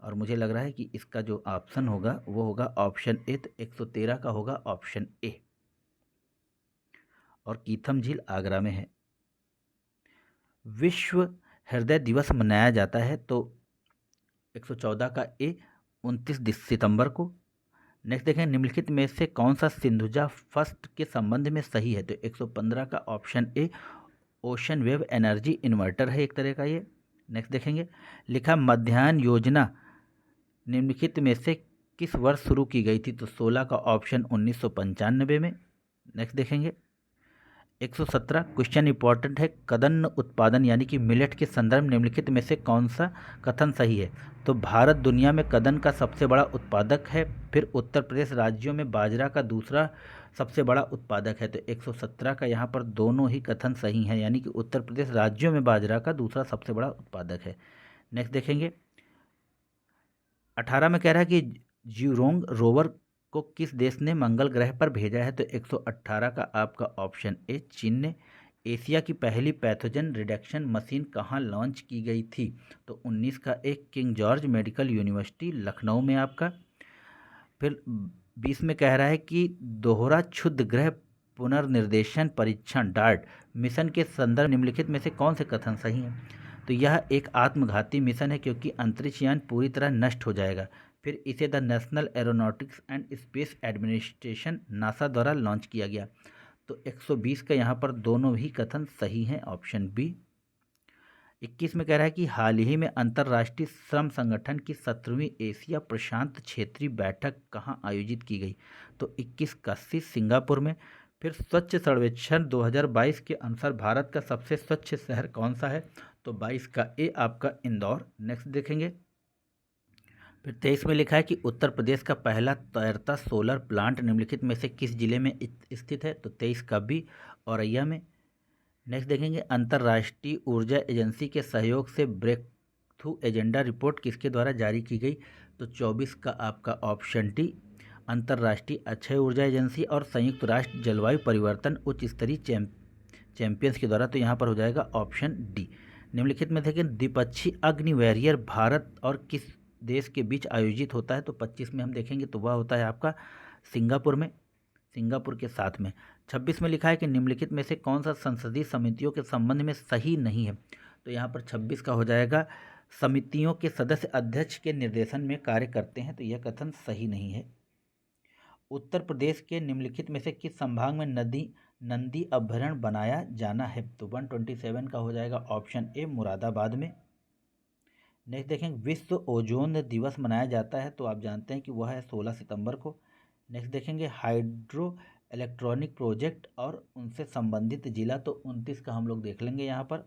और मुझे लग रहा है कि इसका जो ऑप्शन होगा वो होगा ऑप्शन ए। तो 113 का होगा ऑप्शन ए। और कीथम झील आगरा में है। विश्व हृदय दिवस मनाया जाता है तो 114 का ए 29 सितंबर को। नेक्स्ट देखें निम्नलिखित में से कौन सा सिंधुजा फर्स्ट के संबंध में सही है? तो 115 का option A ocean wave energy inverter है एक तरह का ये। नेक्स्ट देखेंगे लिखा मध्याह्न योजना निम्नलिखित में से किस वर्ष शुरू की गई थी? तो 16 का ऑप्शन 1995 में। नेक्स्ट देखेंगे 117 क्वेश्चन इंपॉर्टेंट है। कदन्न उत्पादन यानी कि मिलेट के संदर्भ निम्नलिखित में से कौन सा कथन सही है? तो भारत दुनिया में कदन्न का सबसे बड़ा उत्पादक है, फिर उत्तर प्रदेश राज्यों में बाजरा का दूसरा सबसे बड़ा उत्पादक है। तो 117 का यहाँ पर दोनों ही कथन सही हैं, यानी कि उत्तर प्रदेश राज्यों में बाजरा का दूसरा सबसे बड़ा उत्पादक है। नेक्स्ट देखेंगे 18 में कह रहा है कि ज्यूरोंग रोवर को किस देश ने मंगल ग्रह पर भेजा है? तो 118 का आपका ऑप्शन ए चीन ने। एशिया की पहली पैथोजन रिडक्शन मशीन कहाँ लॉन्च की गई थी? तो 19 का एक king George medical university Lucknow में आपका। फिर 20 में कह रहा है कि दोहरा क्षुद्र ग्रह पुनर्निर्देशन परीक्षण डार्ट मिशन के संदर्भ निम्नलिखित में से कौन से कथन सही हैं? तो यह एक आत्मघाती मिशन है क्योंकि अंतरिक्ष यान पूरी तरह नष्ट हो जाएगा। फिर इसे the national aeronautics and space administration NASA द्वारा लॉन्च किया गया। तो 120 का यहाँ पर दोनों ही कथन सही हैं, ऑप्शन बी। 21 में कह रहा है कि हाल ही में अंतर्राष्ट्रीय श्रम संगठन की 17वीं एशिया प्रशांत क्षेत्रीय बैठक कहाँ आयोजित की गई? तो 21 का सी सिंगापुर में। फिर स्वच्छ सर्वेक्षण 2022 के अनुसार भारत का सबसे स्वच्छ शहर कौन सा है? तो 22 का ए आपका इंदौर। नेक्स्ट देखेंगे फिर 23 में लिखा है कि उत्तर प्रदेश का पहला तैरता सोलर प्लांट निम्नलिखित में से किस जिले में स्थित है? तो 23 का बी औरैया में। नेक्स्ट देखेंगे अंतर्राष्ट्रीय ऊर्जा एजेंसी के सहयोग से ब्रेक थ्रू एजेंडा रिपोर्ट किसके द्वारा जारी की गई? तो 24 का आपका ऑप्शन डी अंतर्राष्ट्रीय अक्षय ऊर्जा एजेंसी और संयुक्त राष्ट्र जलवायु परिवर्तन उच्च स्तरीय चैंपियंस के द्वारा। तो यहाँ पर हो जाएगा ऑप्शन डी। निम्नलिखित में देखें द्विपक्षीय अग्नि वॉरियर भारत और किस देश के बीच आयोजित होता है? तो 25 में हम देखेंगे तो वह होता है आपका सिंगापुर में, सिंगापुर के साथ में। 26 में लिखा है कि निम्नलिखित में से कौन सा संसदीय समितियों के संबंध में सही नहीं है? तो यहाँ पर 26 का हो जाएगा समितियों के सदस्य अध्यक्ष के निर्देशन में कार्य करते हैं। तो यह कथन सही नहीं है। उत्तर प्रदेश के निम्नलिखित में से किस संभाग में नंदी अभयारण्य बनाया जाना है? तो 127 का हो जाएगा ऑप्शन ए मुरादाबाद में। नेक्स्ट देखेंगे विश्व ओजोन दिवस मनाया जाता है तो आप जानते हैं कि वह है 16 सितंबर को। नेक्स्ट देखेंगे हाइड्रो इलेक्ट्रॉनिक प्रोजेक्ट और उनसे संबंधित जिला। तो 29 का हम लोग देख लेंगे यहाँ पर।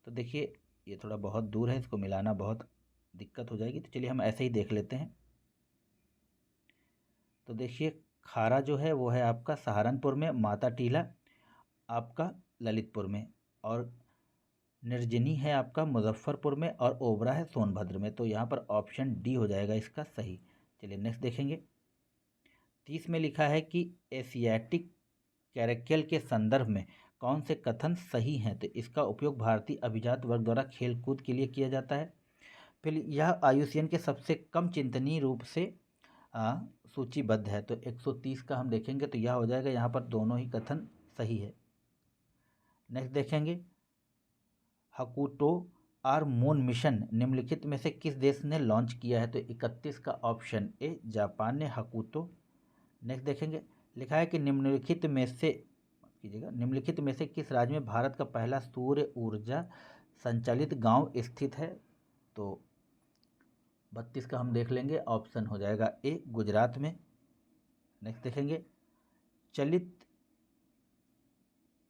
तो देखिए ये थोड़ा बहुत दूर है, इसको मिलाना बहुत दिक्कत हो जाएगी, तो चलिए हम ऐसे ही देख लेते हैं। तो देखिए खारा जो है वो है आपका सहारनपुर में, माता टीला आपका ललितपुर में, और निर्जनी है आपका मुजफ्फरपुर में, और ओबरा है सोनभद्र में। तो यहाँ पर ऑप्शन डी हो जाएगा इसका सही। चलिए नेक्स्ट देखेंगे। 30 में लिखा है कि एशियाटिक कैरेक्टल के संदर्भ में कौन से कथन सही हैं? तो इसका उपयोग भारतीय अभिजात वर्ग द्वारा खेल कूद के लिए किया जाता है। फिर यह आयुष्यन के सबसे कम चिंतनीय रूप से सूचीबद्ध है। तो 130 का हम देखेंगे तो यह हो जाएगा, यहाँ पर दोनों ही कथन सही है। नेक्स्ट देखेंगे, हकुटो आर मून मिशन निम्नलिखित में से किस देश ने लॉन्च किया है? तो 31 का ऑप्शन ए जापान ने हकुटो। नेक्स्ट देखेंगे, लिखा है कि निम्नलिखित में से किस राज्य में भारत का पहला सूर्य ऊर्जा संचालित गांव स्थित है? तो 32 का हम देख लेंगे, ऑप्शन हो जाएगा ए गुजरात में। नेक्स्ट देखेंगे,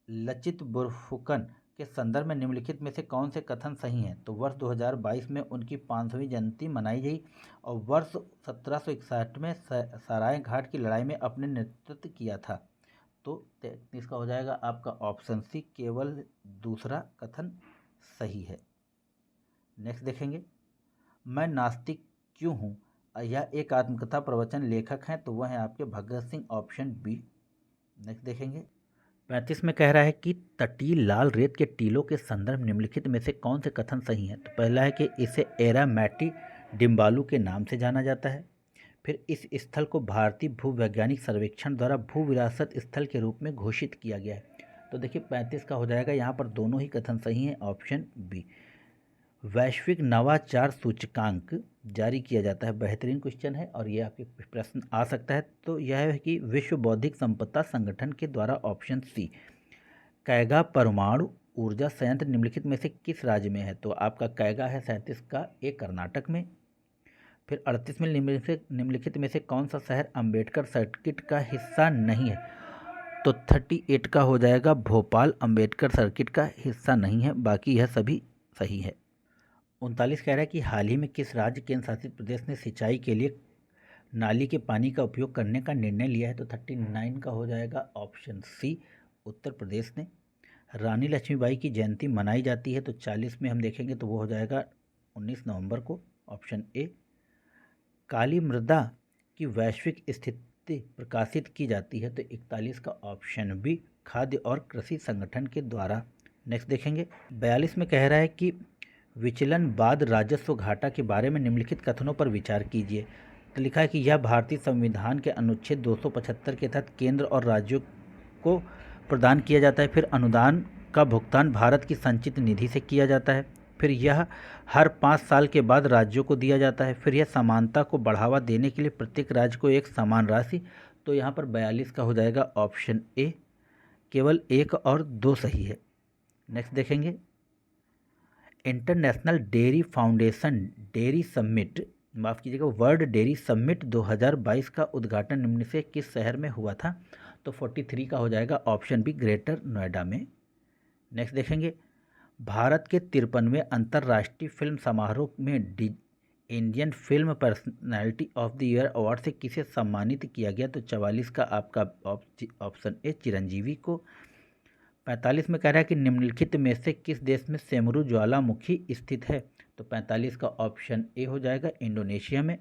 लचित बोरफुकन के संदर्भ में निम्नलिखित में से कौन से कथन सही हैं? तो वर्ष 2022 में उनकी 500वीं जयंती मनाई गई और वर्ष 1761 में सराय घाट की लड़ाई में अपने नेतृत्व किया था। तो 33 का हो जाएगा आपका ऑप्शन सी, केवल दूसरा कथन सही है। नेक्स्ट देखेंगे, मैं नास्तिक क्यों हूँ? यह एक आत्मकथा प्रवचन लेखक हैं, तो वह है आपके Bhagat Singh, option B. Next देखेंगे, 35 में कह रहा है कि तटीय लाल रेत के टीलों के संदर्भ निम्नलिखित में से कौन से कथन सही हैं? तो पहला है कि इसे एरामैटी डिम्बालू के नाम से जाना जाता है। फिर इस स्थल को भारतीय भूवैज्ञानिक सर्वेक्षण द्वारा भू विरासत स्थल के रूप में घोषित किया गया है। तो देखिए 35 का हो जाएगा, यहाँ पर दोनों ही कथन सही हैं, ऑप्शन बी। वैश्विक नवाचार सूचकांक जारी किया जाता है, बेहतरीन क्वेश्चन है और ये आपके प्रश्न आ सकता है। तो यह है कि विश्व बौद्धिक संपदा संगठन के द्वारा, ऑप्शन सी। कैगा परमाणु ऊर्जा संयंत्र निम्नलिखित में से किस राज्य में है? तो आपका कैगा है 37 का, एक कर्नाटक में। फिर 38 में निम्नलिखित में से कौन सा शहर अंबेडकर सर्किट का हिस्सा नहीं है? तो 38 का हो जाएगा भोपाल, अंबेडकर सर्किट का हिस्सा नहीं है, बाकी यह सभी सही है। 39 कह रहा है कि हाल ही में किस राज्य केंद्र शासित प्रदेश ने सिंचाई के लिए नाली के पानी का उपयोग करने का निर्णय लिया है? तो 39 का हो जाएगा ऑप्शन सी, उत्तर प्रदेश ने। रानी लक्ष्मीबाई की जयंती मनाई जाती है, तो 40 में हम देखेंगे तो वो हो जाएगा 19 नवंबर को, ऑप्शन ए। काली मृदा की वैश्विक स्थिति प्रकाशित की जाती है, तो 41 का ऑप्शन बी, खाद्य और कृषि संगठन के द्वारा। नेक्स्ट देखेंगे, 42 में कह रहा है कि विचलन बाद राजस्व घाटा के बारे में निम्नलिखित कथनों पर विचार कीजिए। तो लिखा है कि यह भारतीय संविधान के अनुच्छेद 275 के तहत केंद्र और राज्यों को प्रदान किया जाता है। फिर अनुदान का भुगतान भारत की संचित निधि से किया जाता है। फिर यह हर 5 साल के बाद राज्यों को दिया जाता है। फिर यह समानता को बढ़ावा देने के लिए प्रत्येक राज्य को एक समान राशि। तो यहाँ पर 42 का हो जाएगा ऑप्शन ए, केवल 1 और 2 सही है। नेक्स्ट देखेंगे, international dairy foundation dairy summit, माफ़ कीजिएगा, वर्ल्ड डेयरी समिट 2022 का उद्घाटन निम्न से किस शहर में हुआ था? तो 43 का हो जाएगा ऑप्शन बी, ग्रेटर नोएडा में। नेक्स्ट देखेंगे, भारत के 53वें अंतर्राष्ट्रीय फिल्म समारोह में Indian film personality of the year award से किसे सम्मानित किया गया? तो 44 का आपका ऑप्शन ए, चिरंजीवी को। 45 में कह रहा है कि निम्नलिखित में से किस देश में सेमरू ज्वालामुखी स्थित है? तो 45 का ऑप्शन ए हो जाएगा, इंडोनेशिया में।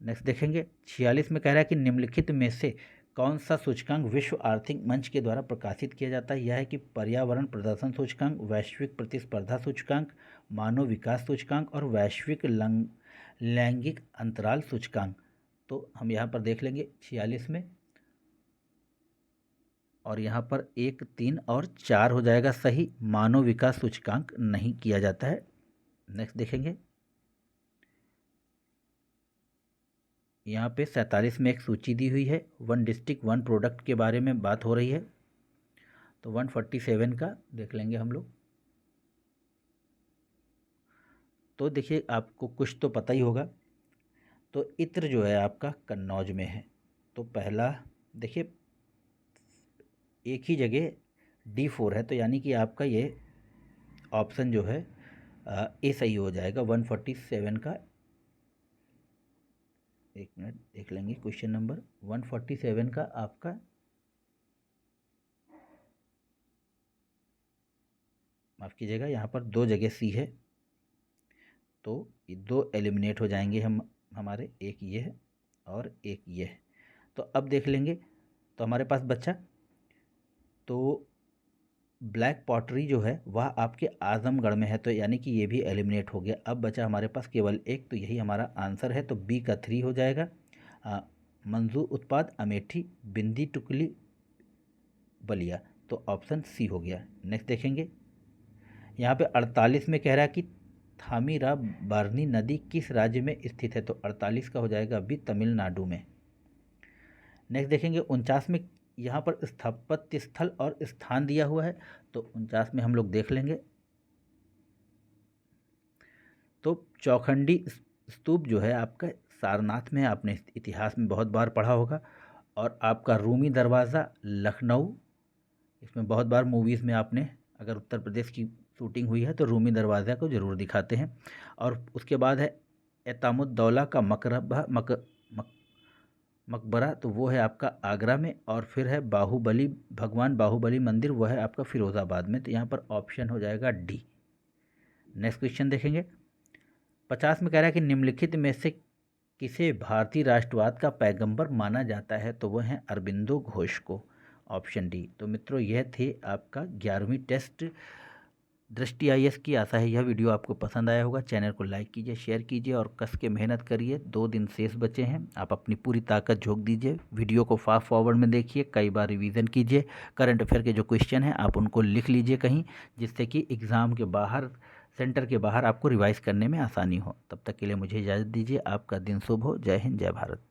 नेक्स्ट देखेंगे, 46 में कह रहा है कि निम्नलिखित में से कौन सा सूचकांक विश्व आर्थिक मंच के द्वारा प्रकाशित किया जाता है? यह है कि पर्यावरण प्रदर्शन सूचकांक, वैश्विक प्रतिस्पर्धा सूचकांक, मानव विकास सूचकांक और वैश्विक लैंगिक अंतराल सूचकांक। तो हम यहाँ पर देख लेंगे 46 में, और यहाँ पर 1, 3 और 4 हो जाएगा सही, मानव विकास सूचकांक नहीं किया जाता है। नेक्स्ट देखेंगे, यहाँ पे 47 में एक सूची दी हुई है, 1 डिस्ट्रिक्ट 1 प्रोडक्ट के बारे में बात हो रही है। तो 147 का देख लेंगे हम लोग। तो देखिए आपको कुछ तो पता ही होगा। तो इत्र जो है आपका कन्नौज में है। तो पहला देखिए एक ही जगह D4 है, तो यानी कि आपका ये ऑप्शन जो है ए सही हो जाएगा, 147 का एक मिनट देख लेंगे। क्वेश्चन नंबर 147 का आपका माफ़ कीजिएगा, यहाँ पर 2 जगह सी है, तो ये 2 एलिमिनेट हो जाएंगे हमारे, एक ये है और एक ये है। तो अब देख लेंगे, तो हमारे पास बच्चा, तो ब्लैक पॉटरी जो है वह आपके आजमगढ़ में है, तो यानी कि ये भी एलिमिनेट हो गया। अब बचा हमारे पास केवल एक, तो यही हमारा आंसर है, तो बी का 3 हो जाएगा। मंजूर उत्पाद अमेठी, बिंदी टुकली, बलिया, तो ऑप्शन सी हो गया। नेक्स्ट देखेंगे, यहाँ पे 48 में कह रहा है कि थामीराबरानी नदी किस राज्य में स्थित है, तो 48 का हो जाएगा बी, तमिलनाडु में। नेक्स्ट देखेंगे 49 में, यहाँ पर स्थापत्य स्थल और स्थान दिया हुआ है, तो 49 में हम लोग देख लेंगे। तो चौखंडी स्तूप जो है आपका सारनाथ में है, आपने इतिहास में बहुत बार पढ़ा होगा। और आपका रूमी दरवाज़ा लखनऊ, इसमें बहुत बार मूवीज़ में आपने, अगर उत्तर प्रदेश की शूटिंग हुई है तो रूमी दरवाज़ा को ज़रूर दिखाते हैं। और उसके बाद है एतामुद्दौला का मकबरा, तो वो है आपका आगरा में। और फिर है बाहुबली, भगवान बाहुबली मंदिर, वो है आपका फिरोज़ाबाद में, तो यहाँ पर ऑप्शन हो जाएगा डी। नेक्स्ट क्वेश्चन देखेंगे, 50 में कह रहा है कि निम्नलिखित में से किसे भारतीय राष्ट्रवाद का पैगंबर माना जाता है, तो वह है अरबिंदो घोष को, ऑप्शन डी। तो मित्रों यह थे आपका 11वीं टेस्ट दृष्टि IAS की। आशा है यह वीडियो आपको पसंद आया होगा। चैनल को लाइक कीजिए, शेयर कीजिए और कस के मेहनत करिए। 2 दिन शेष बचे हैं, आप अपनी पूरी ताकत झोंक दीजिए। वीडियो को फास्ट फॉरवर्ड में देखिए, कई बार रिवीजन कीजिए। करंट अफेयर के जो क्वेश्चन हैं आप उनको लिख लीजिए कहीं, जिससे कि एग्ज़ाम के बाहर, सेंटर के बाहर आपको रिवाइज करने में आसानी हो। तब तक के लिए मुझे इजाज़त दीजिए। आपका दिन शुभ हो। जय हिंद, जय भारत।